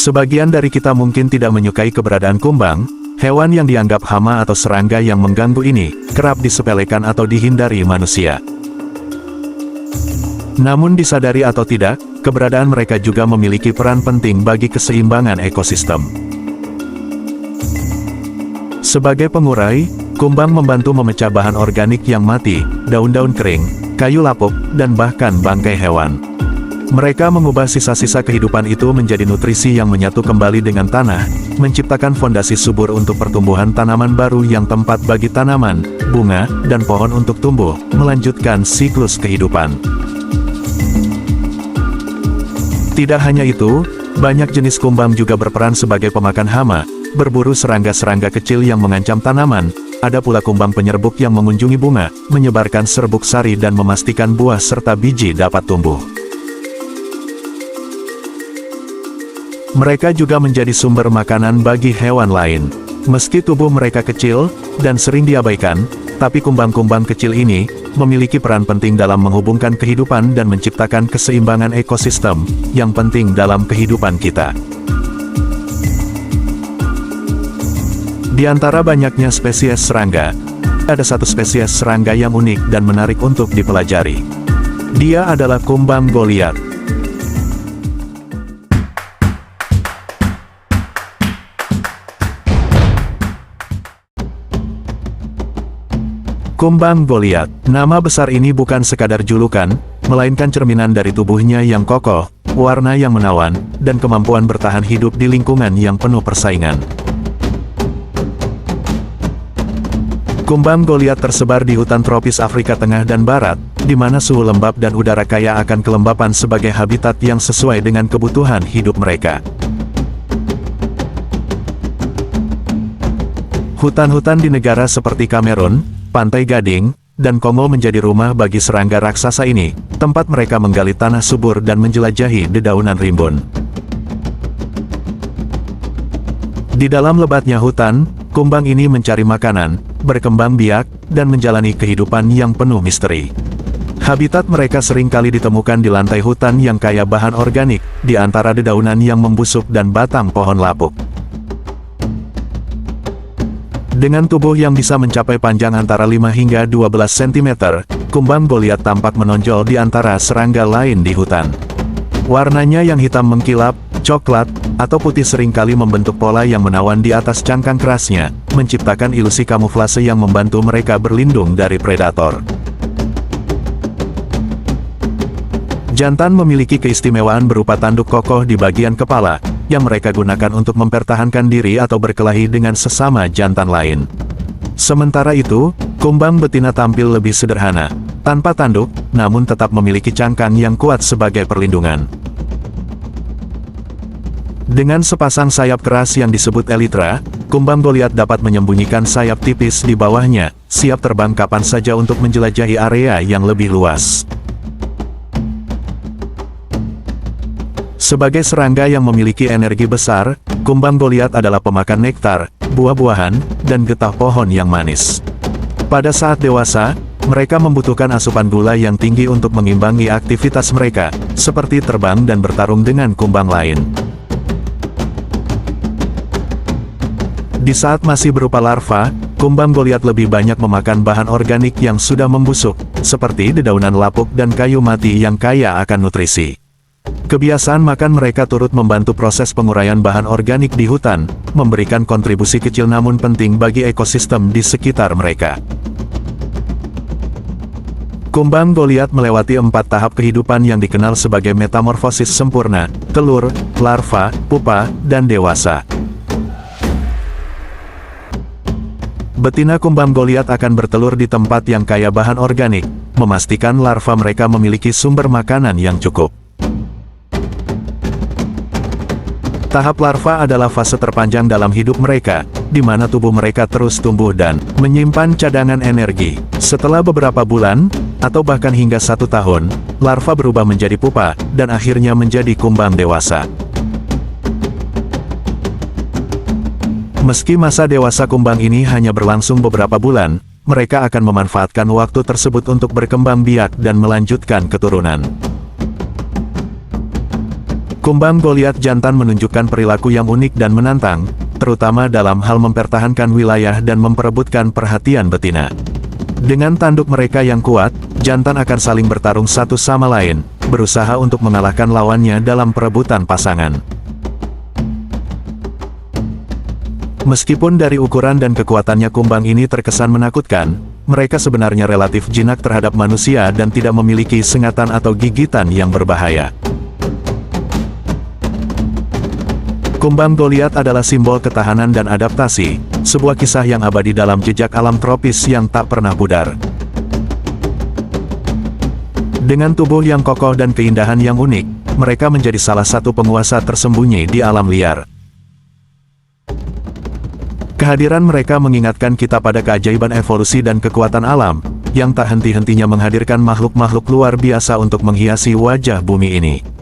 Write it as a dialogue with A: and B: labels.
A: Sebagian dari kita mungkin tidak menyukai keberadaan kumbang, hewan yang dianggap hama atau serangga yang mengganggu ini, kerap disepelekan atau dihindari manusia. Namun disadari atau tidak, keberadaan mereka juga memiliki peran penting bagi keseimbangan ekosistem. Sebagai pengurai, kumbang membantu memecah bahan organik yang mati, daun-daun kering, kayu lapuk, dan bahkan bangkai hewan. Mereka mengubah sisa-sisa kehidupan itu menjadi nutrisi yang menyatu kembali dengan tanah, menciptakan fondasi subur untuk pertumbuhan tanaman baru yang tempat bagi tanaman, bunga, dan pohon untuk tumbuh, melanjutkan siklus kehidupan. Tidak hanya itu, banyak jenis kumbang juga berperan sebagai pemakan hama, berburu serangga-serangga kecil yang mengancam tanaman. Ada pula kumbang penyerbuk yang mengunjungi bunga, menyebarkan serbuk sari dan memastikan buah serta biji dapat tumbuh. Mereka juga menjadi sumber makanan bagi hewan lain. Meski tubuh mereka kecil dan sering diabaikan, tapi kumbang-kumbang kecil ini memiliki peran penting dalam menghubungkan kehidupan dan menciptakan keseimbangan ekosistem yang penting dalam kehidupan kita. Di antara banyaknya spesies serangga, ada satu spesies serangga yang unik dan menarik untuk dipelajari. Dia adalah kumbang Goliath. Kumbang Goliath. Nama besar ini bukan sekadar julukan, melainkan cerminan dari tubuhnya yang kokoh, warna yang menawan, dan kemampuan bertahan hidup di lingkungan yang penuh persaingan. Kumbang Goliath tersebar di hutan tropis Afrika Tengah dan Barat, di mana suhu lembab dan udara kaya akan kelembapan sebagai habitat yang sesuai dengan kebutuhan hidup mereka. Hutan-hutan di negara seperti Kamerun, Pantai Gading, dan Kongo menjadi rumah bagi serangga raksasa ini, tempat mereka menggali tanah subur dan menjelajahi dedaunan rimbun. Di dalam lebatnya hutan, kumbang ini mencari makanan, berkembang biak, dan menjalani kehidupan yang penuh misteri. Habitat mereka seringkali ditemukan di lantai hutan yang kaya bahan organik, di antara dedaunan yang membusuk dan batang pohon lapuk. Dengan tubuh yang bisa mencapai panjang antara 5 hingga 12 cm, kumbang Goliath tampak menonjol di antara serangga lain di hutan. Warnanya yang hitam mengkilap, coklat, atau putih seringkali membentuk pola yang menawan di atas cangkang kerasnya, menciptakan ilusi kamuflase yang membantu mereka berlindung dari predator. Jantan memiliki keistimewaan berupa tanduk kokoh di bagian kepala, yang mereka gunakan untuk mempertahankan diri atau berkelahi dengan sesama jantan lain. Sementara itu, kumbang betina tampil lebih sederhana, tanpa tanduk, namun tetap memiliki cangkang yang kuat sebagai perlindungan. Dengan sepasang sayap keras yang disebut elytra, kumbang Goliath dapat menyembunyikan sayap tipis di bawahnya, siap terbang kapan saja untuk menjelajahi area yang lebih luas. Sebagai serangga yang memiliki energi besar, kumbang Goliath adalah pemakan nektar, buah-buahan, dan getah pohon yang manis. Pada saat dewasa, mereka membutuhkan asupan gula yang tinggi untuk mengimbangi aktivitas mereka, seperti terbang dan bertarung dengan kumbang lain. Di saat masih berupa larva, kumbang Goliath lebih banyak memakan bahan organik yang sudah membusuk, seperti dedaunan lapuk dan kayu mati yang kaya akan nutrisi. Kebiasaan makan mereka turut membantu proses penguraian bahan organik di hutan, memberikan kontribusi kecil namun penting bagi ekosistem di sekitar mereka. Kumbang Goliath melewati 4 tahap kehidupan yang dikenal sebagai metamorfosis sempurna: telur, larva, pupa, dan dewasa. Betina kumbang Goliath akan bertelur di tempat yang kaya bahan organik, memastikan larva mereka memiliki sumber makanan yang cukup. Tahap larva adalah fase terpanjang dalam hidup mereka, di mana tubuh mereka terus tumbuh dan menyimpan cadangan energi. Setelah beberapa bulan, atau bahkan hingga 1 tahun, larva berubah menjadi pupa, dan akhirnya menjadi kumbang dewasa. Meski masa dewasa kumbang ini hanya berlangsung beberapa bulan, mereka akan memanfaatkan waktu tersebut untuk berkembang biak dan melanjutkan keturunan. Kumbang Goliat jantan menunjukkan perilaku yang unik dan menantang, terutama dalam hal mempertahankan wilayah dan memperebutkan perhatian betina. Dengan tanduk mereka yang kuat, jantan akan saling bertarung satu sama lain, berusaha untuk mengalahkan lawannya dalam perebutan pasangan. Meskipun dari ukuran dan kekuatannya kumbang ini terkesan menakutkan, mereka sebenarnya relatif jinak terhadap manusia dan tidak memiliki sengatan atau gigitan yang berbahaya. Kumbang Goliat adalah simbol ketahanan dan adaptasi, sebuah kisah yang abadi dalam jejak alam tropis yang tak pernah pudar. Dengan tubuh yang kokoh dan keindahan yang unik, mereka menjadi salah satu penguasa tersembunyi di alam liar. Kehadiran mereka mengingatkan kita pada keajaiban evolusi dan kekuatan alam, yang tak henti-hentinya menghadirkan makhluk-makhluk luar biasa untuk menghiasi wajah bumi ini.